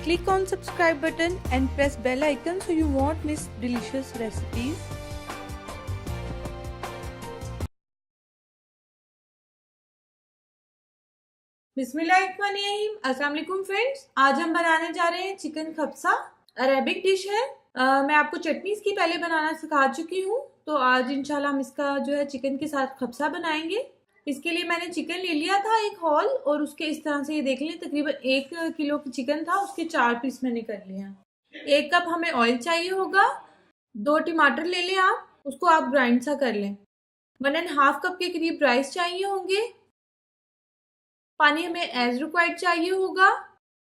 Click on subscribe button and press bell icon so you won't miss delicious recipes. बिस्मिल्लाहिर्रहमानिर्रहीम। अस्सलाम वालेकुम friends, आज हम बनाने जा रहे हैं चिकन खप्सा। अरेबिक डिश है। मैं आपको चटनी इसकी पहले बनाना सिखा चुकी हूँ, तो आज इंशाल्लाह हम इसका जो है चिकन के साथ खप्सा बनाएंगे। इसके लिए मैंने चिकन ले लिया था एक हॉल, और उसके इस तरह से ये देख लें तकरीबन 1 किलो की चिकन था, उसके 4 पीस मैंने कर लिया। 1 कप हमें ऑयल चाहिए होगा। 2 टमाटर ले लें आप, उसको आप ग्राइंड सा कर लें। 1.5 कप के करीब राइस चाहिए होंगे। पानी हमें एज रिक्वायर्ड चाहिए होगा।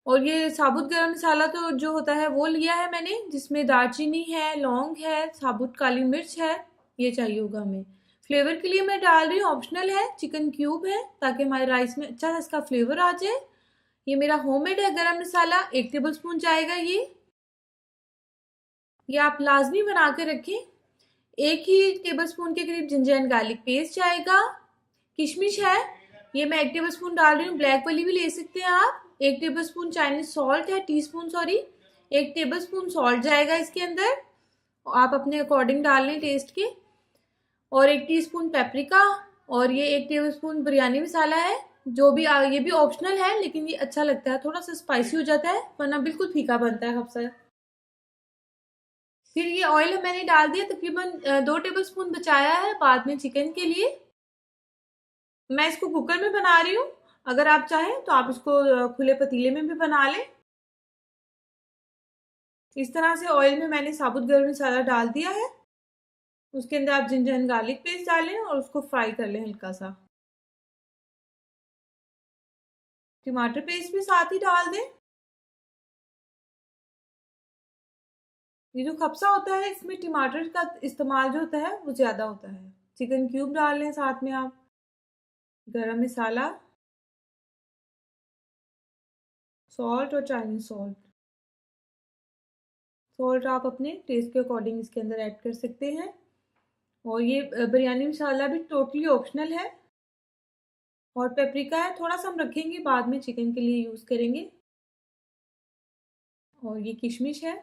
और ये साबुत गरम मसाला तो जो होता है वो लिया है मैंने, जिसमें दालचीनी है, लौंग है, साबुत काली मिर्च है, ये चाहिए होगा हमें। फ्लेवर के लिए मैं डाल रही हूँ, ऑप्शनल है, चिकन क्यूब है, ताकि हमारे राइस में अच्छा सा इसका फ्लेवर आ जाए। ये मेरा होममेड है गरम मसाला, 1 टेबल स्पून जाएगा ये आप लाजमी बना के रखें। 1 ही टेबल स्पून के करीब जिंजर एंड गार्लिक पेस्ट जाएगा। किशमिश है, ये मैं 1 टेबल स्पून डाल रही हूँ, ब्लैक वाली भी ले सकते हैं आप। 1 टेबल स्पून चाइनीज सॉल्ट है, teaspoon sorry, 1 table spoon salt जाएगा इसके अंदर, आप अपने अकॉर्डिंग डाल लें टेस्ट के। और 1 टीस्पून पेपरिका, और ये 1 टेबल स्पून बिरयानी मसाला है, जो भी ये भी ऑप्शनल है, लेकिन ये अच्छा लगता है, थोड़ा सा स्पाइसी हो जाता है, वरना बिल्कुल फीका बनता है खप्सा। फिर ये ऑयल मैंने डाल दिया, तकरीबन 2 टेबल स्पून बचाया है बाद में चिकन के लिए। मैं इसको कुकर में बना रही हूँ, अगर आप चाहें तो आप इसको खुले पतीले में भी बना लें। इस तरह से ऑयल में मैंने साबुत गरम मसाला डाल दिया है, उसके अंदर आप जिंजर एंड गार्लिक पेस्ट डालें और उसको फ्राई कर लें हल्का सा। टमाटर पेस्ट भी साथ ही डाल दें। ये जो खप्सा होता है इसमें टमाटर का इस्तेमाल जो होता है वो ज्यादा होता है। चिकन क्यूब डाल लें साथ में आप, गरम मसाला, सॉल्ट और चाइनीज सॉल्ट। सॉल्ट आप अपने टेस्ट के अकॉर्डिंग इसके अंदर ऐड कर सकते हैं। और ये बिरयानी मसाला भी टोटली ऑप्शनल है। और पेपरिका है, थोड़ा सा हम रखेंगे, बाद में चिकन के लिए यूज़ करेंगे। और ये किशमिश है,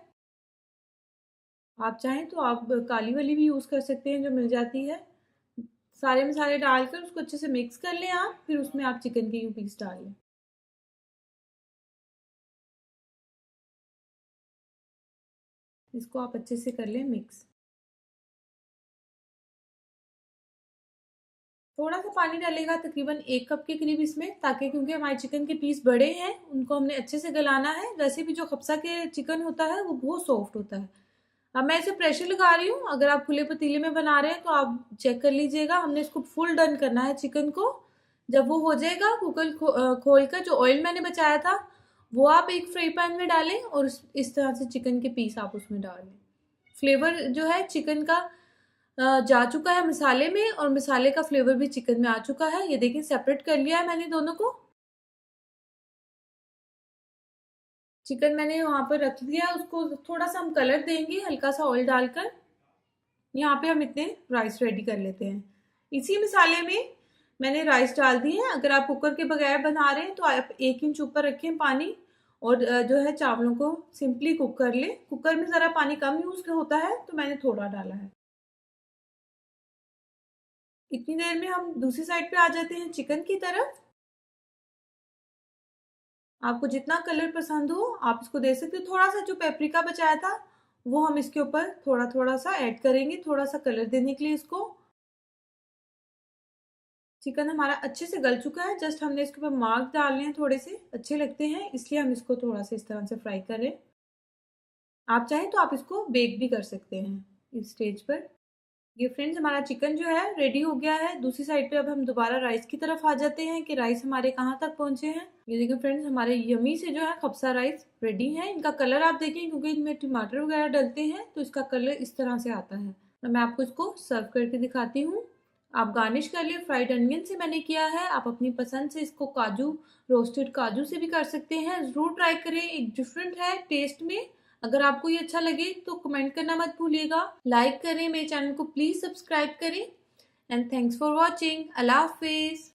आप चाहें तो आप काली वाली भी यूज़ कर सकते हैं जो मिल जाती है। सारे मसाले डालकर उसको अच्छे से मिक्स कर लें आप, फिर उसमें आप चिकन के पीस डाल लें। इसको आप अच्छे से कर लें मिक्स। थोड़ा सा पानी डालेगा, तकरीबन 1 कप के करीब इसमें, ताकि क्योंकि हमारे चिकन के पीस बड़े हैं, उनको हमने अच्छे से गलाना है। वैसे भी जो खप्सा के चिकन होता है वो बहुत सॉफ्ट होता है। अब मैं इसे प्रेशर लगा रही हूँ, अगर आप खुले पतीले में बना रहे हैं तो आप चेक कर लीजिएगा। हमने इसको फुल डन करना है चिकन को। जब वो हो जाएगा, कुकर खोल कर जो ऑयल मैंने बचाया था वो आप एक फ्राई पैन में डालें, और इस तरह से चिकन के पीस आप उसमें डाल लें। फ्लेवर जो है चिकन का जा चुका है मसाले में, और मसाले का फ्लेवर भी चिकन में आ चुका है। ये देखिए सेपरेट कर लिया है मैंने दोनों को। चिकन मैंने वहां पर रख दिया, उसको थोड़ा सा हम कलर देंगे हल्का सा ऑयल डालकर। यहाँ पे हम इतने राइस रेडी कर लेते हैं। इसी मसाले में मैंने राइस डाल दिए हैं। अगर आप कुकर के बगैर बना रहे हैं तो आप 1 इंच ऊपर रखें पानी, और जो है चावलों को सिंपली कुक कर लें। कुकर में ज़रा पानी कम यूज़ होता है, तो मैंने थोड़ा डाला है। इतनी देर में हम दूसरी साइड पे आ जाते हैं चिकन की तरफ। आपको जितना कलर पसंद हो आप इसको दे सकते हो। थोड़ा सा जो पेपरिका बचाया था वो हम इसके ऊपर थोड़ा थोड़ा सा ऐड करेंगे, थोड़ा सा कलर देने के लिए इसको। चिकन हमारा अच्छे से गल चुका है, जस्ट हमने इसके ऊपर मार्क डालने हैं, थोड़े से अच्छे लगते हैं, इसलिए हम इसको थोड़ा सा इस तरह से फ्राई करें। आप चाहें तो आप इसको बेक भी कर सकते हैं इस स्टेज पर। ये फ्रेंड्स हमारा चिकन जो है रेडी हो गया है। दूसरी साइड पे अब हम दोबारा राइस की तरफ आ जाते हैं कि राइस हमारे कहाँ तक पहुंचे हैं। ये देखिए फ्रेंड्स, हमारे यमी से जो है खप्सा राइस रेडी है। इनका कलर आप देखिए, क्योंकि इनमें टमाटर वगैरह डलते हैं तो इसका कलर इस तरह से आता है। तो मैं आपको इसको सर्व करके दिखाती हूँ। आप गार्निश कर लिए, फ्राइड अनियन से मैंने किया है। आप अपनी पसंद से इसको काजू, रोस्टेड काजू से भी कर सकते हैं। जरूर ट्राई करें, एक डिफरेंट है टेस्ट में। अगर आपको ये अच्छा लगे तो कमेंट करना मत भूलिएगा। लाइक करें, मेरे चैनल को प्लीज सब्सक्राइब करें। And thanks for watching. Allah Hafiz.